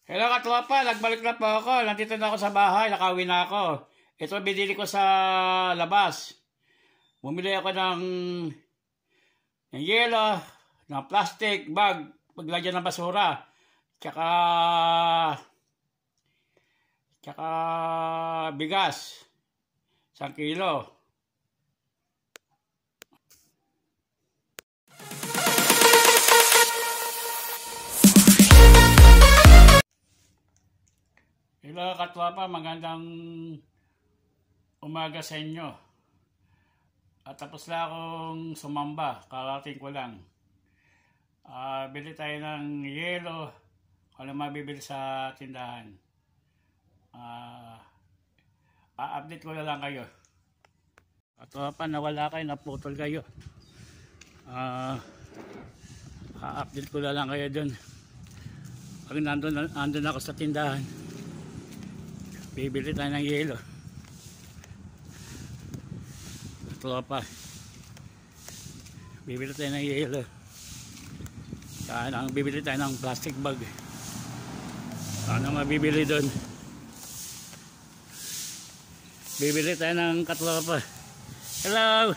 Hello katropa, nagbalik na po ako. Nandito na ako sa bahay, nakauwi na ako. Ito binili ko sa labas. Bumili ako ng yelo, ng plastic bag, paglagyan ng basura. Tsaka bigas, 1 kilo. Hello katwapa, magandang umaga sa inyo. At tapos na akong sumamba, karating ko lang. Bili tayo ng yelo, ano mabibili sa tindahan. Update ko na lang kayo. Katwapa, nawala kayo, naputol kayo. Update ko na lang kayo dun. Pag nandun ako sa tindahan, bibili tayo ng yelo. Tropa, bibili tayo ng yelo. Bibili tayo ng plastic bag. Ano mabibili doon? Bibili tayo ng katropa. Hello!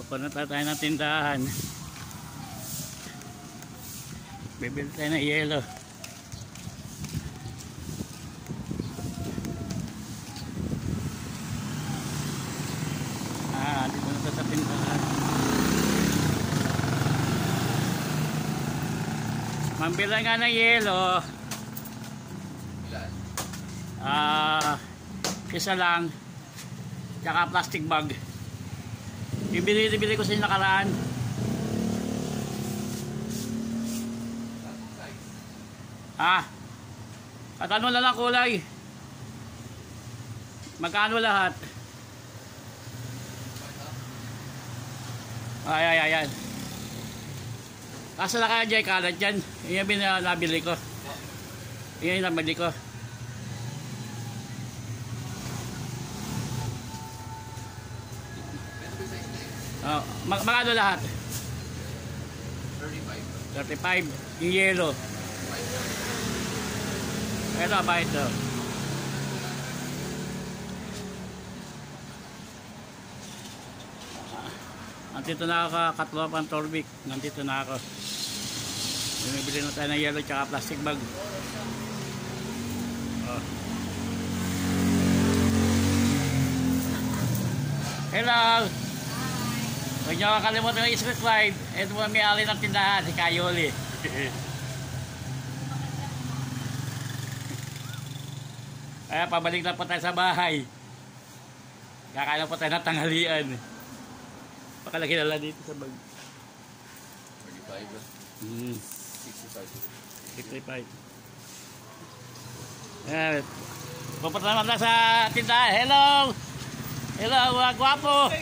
Pupunta tayo ng tindahan. Bibili tayo ng yelo. Dito na sa tindahan. Mambila nga ng yelo. Isa lang. Tsaka plastic bag. Bibili ko sa inyo nakaraan. At ano na lang kulay? Magkano lahat? Ayan. Kaso na kaya dyan, kalat dyan. Yan yung nabili ko. Yan yung nabili ko. Magkano lahat? 35. Yung yelo. Ito ba ito? Nandito na ako katlopang Torvik. Nandito na ako. Bumibili na tayo ng yelo tsaka plastic bag. Hello! Huwag niyo kakalimutan ng subscribe. Ito mo may alin ng tindahan, si Kayoli. Kaya pabalik na po tayo sa bahay. Kakain po tayo ng tanghalian. Pakalaki na lang dito sa bag. 35. 65. Pupunta naman na sa tindahan. Hello! Hello, mga gwapo!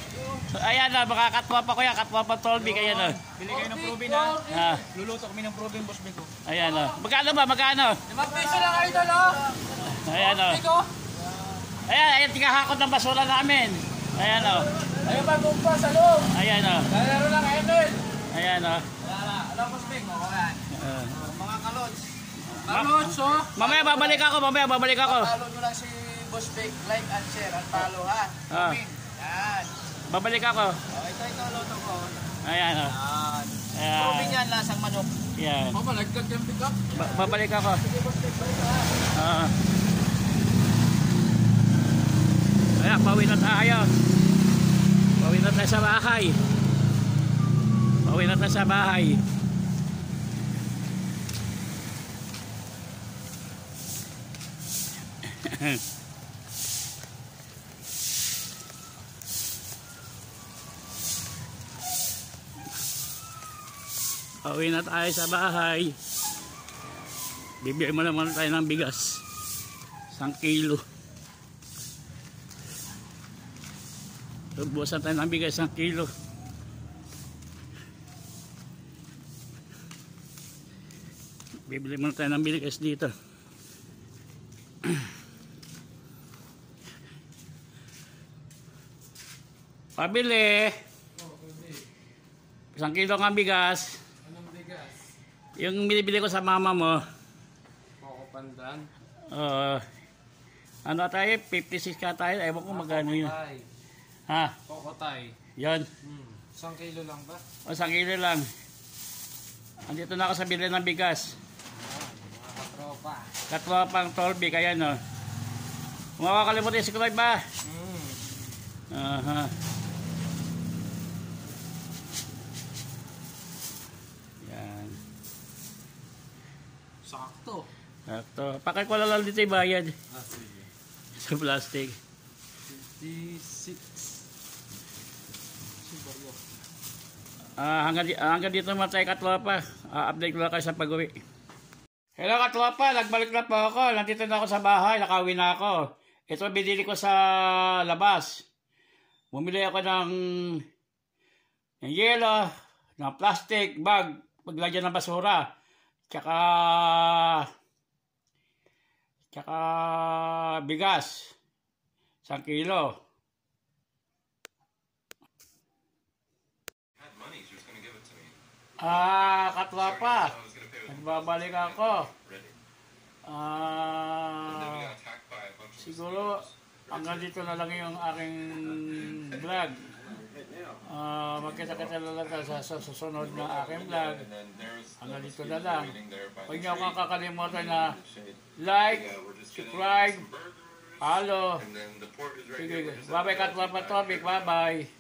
Ayan na, mga katwapa ko yan. Katwapa Tolby, ayan na. Bili kayo ng probe na. Luluto kami ng probe yung boss Beko. Ayan na. Magkano ba? Magkano? 5 peso lang kayo doon, oh! Ayan o. Ayan, tingahakot ng basura namin. Ayan o. Ayun ba gumpa sa loob? Ayan o. Lalaro lang kayo doon. Ayan o. Alam boss Beko, ayan. Mga kalots. Kalots, oh! Mamaya babalik ako. Follow nyo lang si boss Beko. Like and share and follow, ha? Comment. Yan. Babalik ako. Ito, luto ko. Ayan o. Yan. Probe niyan, lasang manok. Yan. Malagdag yung pick up. Babalik ako. Sige boss Beko, balik ha. Ayan, pauwi na tayo. Pauwi na tayo sa bahay. Pauwi na tayo sa bahay. Bibili mo naman tayo ng bigas. 1 kilo. Buwasan tayo ng bigas 1 kilo. Bibili muna tayo ng bigas dito. Pabili. Isang kilo nga bigas. Anong bigas? Yung binibili ko sa mama mo. Coco Pandan. Ano tayo? 56 ka tayo. Ewan ko magkano yun. Kokotay. Ha? Kokotay. Yan. 1 kilo lang ba? O, 1 kilo lang. Andito na ako sa bili ng bigas. Mga katropa. Katropang Tolby, kaya no. Kung makakalimutan yung subscribe ba? Aha. Yan. Sakto. Sakto. Pakay ko lang dito yung bayad. Sige. Sa plastic. 56. Baryo. Hanggang dito naman tayo katropa. Update ko lang kayo sa pag-uwi. Hello katropa, nagbalik na po ako. Nandito na ako sa bahay, nakauwi na ako. Ito binili ko sa labas. Bumili ako ng yelo, ng plastic bag, paglagyan ng basura. Tsaka bigas. 1 kilo. Katropa. Nagbabalik ako. Siguro hanggang dito na lang yung aking vlog. Magkita-kita na lang sa susunod na aking vlog. Hanggang dito na lang. Huwag niyo akong kakalimutan na like, subscribe, follow. Sige, bye-bye Katropa Topic. Bye-bye.